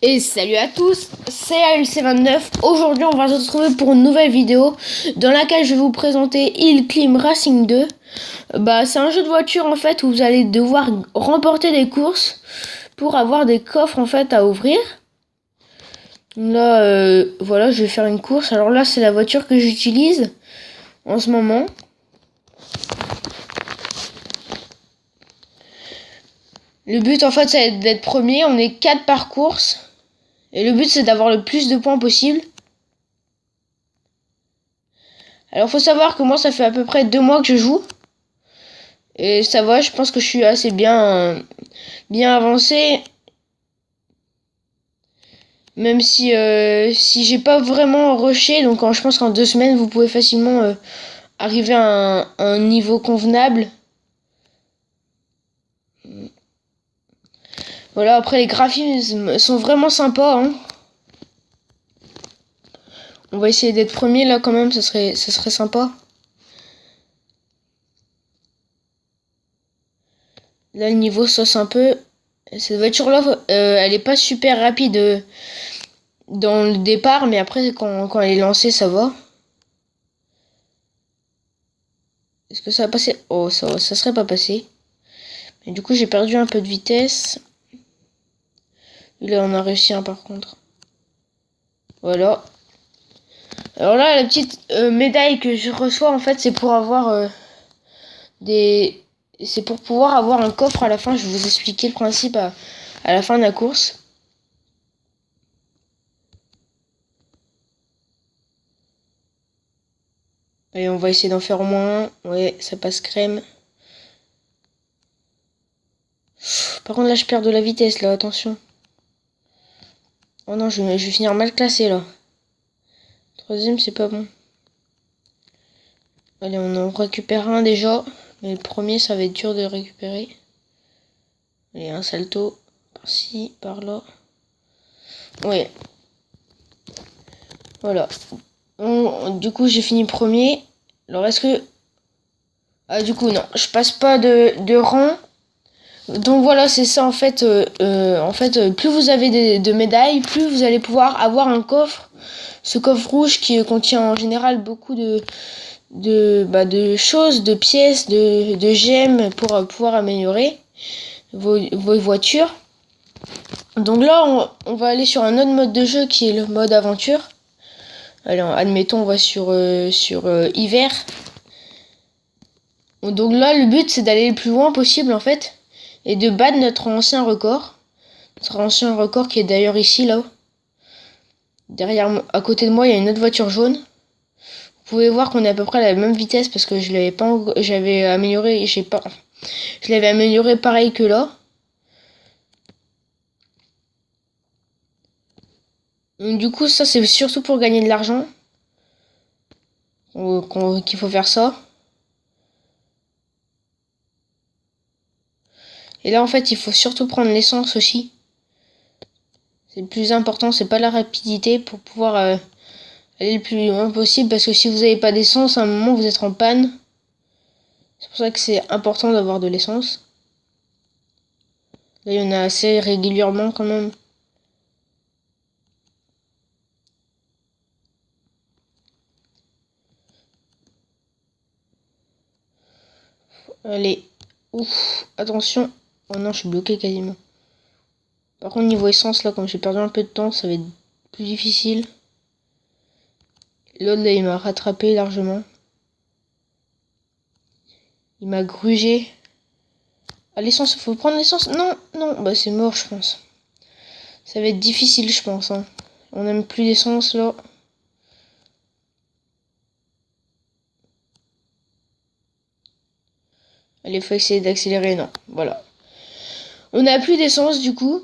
Et salut à tous, c'est ALC29. Aujourd'hui on va se retrouver pour une nouvelle vidéo dans laquelle je vais vous présenter Hill Climb Racing 2. C'est un jeu de voiture en fait où vous allez devoir remporter des courses pour avoir des coffres en fait à ouvrir. Là voilà, je vais faire une course. Alors là c'est la voiture que j'utilise en ce moment. Le but en fait c'est d'être premier, on est 4 par course. Et le but c'est d'avoir le plus de points possible. Alors faut savoir que moi ça fait à peu près 2 mois que je joue. Et ça va, je pense que je suis assez bien avancé. Même si j'ai pas vraiment rushé. Donc je pense qu'en 2 semaines vous pouvez facilement arriver à un niveau convenable. Voilà, après les graphismes sont vraiment sympas, hein. On va essayer d'être premier là quand même, ça serait sympa. Là le niveau sauce un peu. Cette voiture là, elle est pas super rapide dans le départ, mais après quand elle est lancée ça va. Est-ce que ça va passer? Oh, ça serait pas passé. Mais du coup j'ai perdu un peu de vitesse. Là on a réussi un par contre. Voilà. Alors là, la petite médaille que je reçois, en fait, c'est pour avoir c'est pour pouvoir avoir un coffre à la fin. Je vais vous expliquer le principe à la fin de la course. Allez, on va essayer d'en faire au moins un. Ouais, ça passe crème. Par contre, là, je perds de la vitesse, là, attention. Oh non, je vais finir mal classé, là. Troisième, c'est pas bon. Allez, on en récupère un déjà. Mais le premier, ça va être dur de récupérer. Allez, un salto. Par-ci, par-là. Ouais. Voilà. Du coup, j'ai fini premier. Alors, est-ce que... Ah, du coup, non. Je passe pas de rang. Donc voilà, c'est ça en fait. Plus vous avez de médailles, plus vous allez pouvoir avoir un coffre. Ce coffre rouge qui contient en général beaucoup de choses, de pièces, de gemmes pour pouvoir améliorer vos voitures. Donc là, on va aller sur un autre mode de jeu qui est le mode aventure. Alors, admettons, on va sur hiver. Donc là, le but, c'est d'aller le plus loin possible, en fait. Et de battre notre ancien record. Notre ancien record qui est d'ailleurs ici, là. Derrière, à côté de moi, il y a une autre voiture jaune. Vous pouvez voir qu'on est à peu près à la même vitesse parce que je l'avais pas, j'avais amélioré, je l'avais amélioré pareil que là. Donc, du coup, ça, c'est surtout pour gagner de l'argent. Qu'il faut faire ça. Et là, en fait, il faut surtout prendre l'essence aussi. C'est le plus important, c'est pas la rapidité pour pouvoir aller le plus loin possible. Parce que si vous n'avez pas d'essence, à un moment, vous êtes en panne. C'est pour ça que c'est important d'avoir de l'essence. Là, il y en a assez régulièrement quand même. Allez. Ouf, attention. Oh non, je suis bloqué quasiment. Par contre, niveau essence, là, comme j'ai perdu un peu de temps, ça va être plus difficile. L'autre, là, il m'a rattrapé largement. Il m'a grugé. Ah, l'essence, il faut prendre l'essence. Non, non, bah c'est mort, je pense. Ça va être difficile, je pense, hein. On n'a plus d'essence, là. Allez, faut essayer d'accélérer, non. Voilà. On n'a plus d'essence, du coup.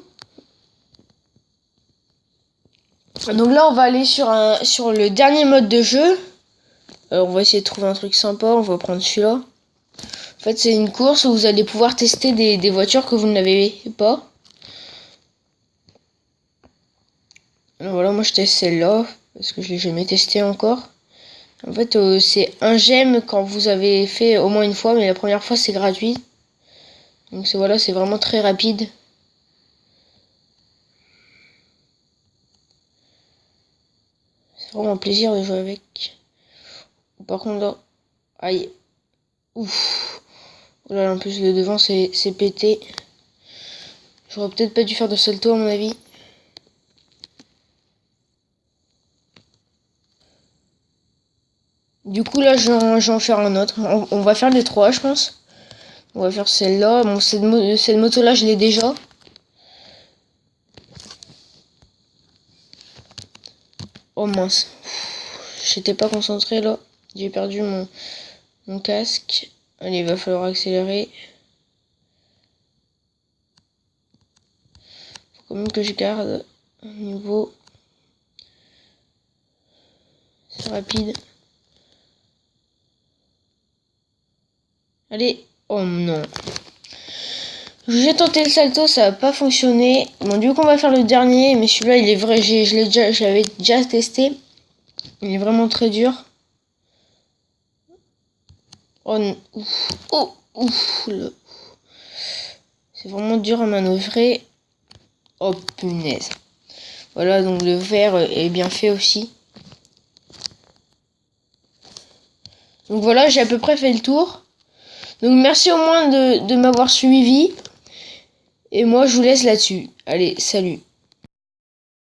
Donc là, on va aller sur le dernier mode de jeu. On va essayer de trouver un truc sympa. On va prendre celui-là. En fait, c'est une course où vous allez pouvoir tester des voitures que vous n'avez pas. Alors voilà, moi je teste celle-là parce que je l'ai jamais testé encore. En fait, c'est un gemme quand vous avez fait au moins une fois, mais la première fois c'est gratuit. Donc voilà, c'est vraiment très rapide. C'est vraiment un plaisir de jouer avec. Par contre là, aïe, ouf. Oh là, en plus le devant c'est pété. J'aurais peut-être pas dû faire de salto à mon avis. Du coup là je vais en faire un autre. On va faire les trois je pense. On va faire celle-là. Bon cette moto là je l'ai déjà. Oh mince. J'étais pas concentré là. J'ai perdu mon casque. Allez, il va falloir accélérer. Faut quand même que je garde un niveau. C'est rapide. Allez. Oh non. J'ai tenté le salto, ça n'a pas fonctionné. Bon, du coup, on va faire le dernier. Mais celui-là, il est vrai. Je l'avais déjà testé. Il est vraiment très dur. Oh, ouf. Oh, ouf. C'est vraiment dur à manœuvrer. Oh, punaise. Voilà, donc le vert est bien fait aussi. Donc voilà, j'ai à peu près fait le tour. Donc merci au moins de m'avoir suivi. Et moi, je vous laisse là-dessus. Allez, salut.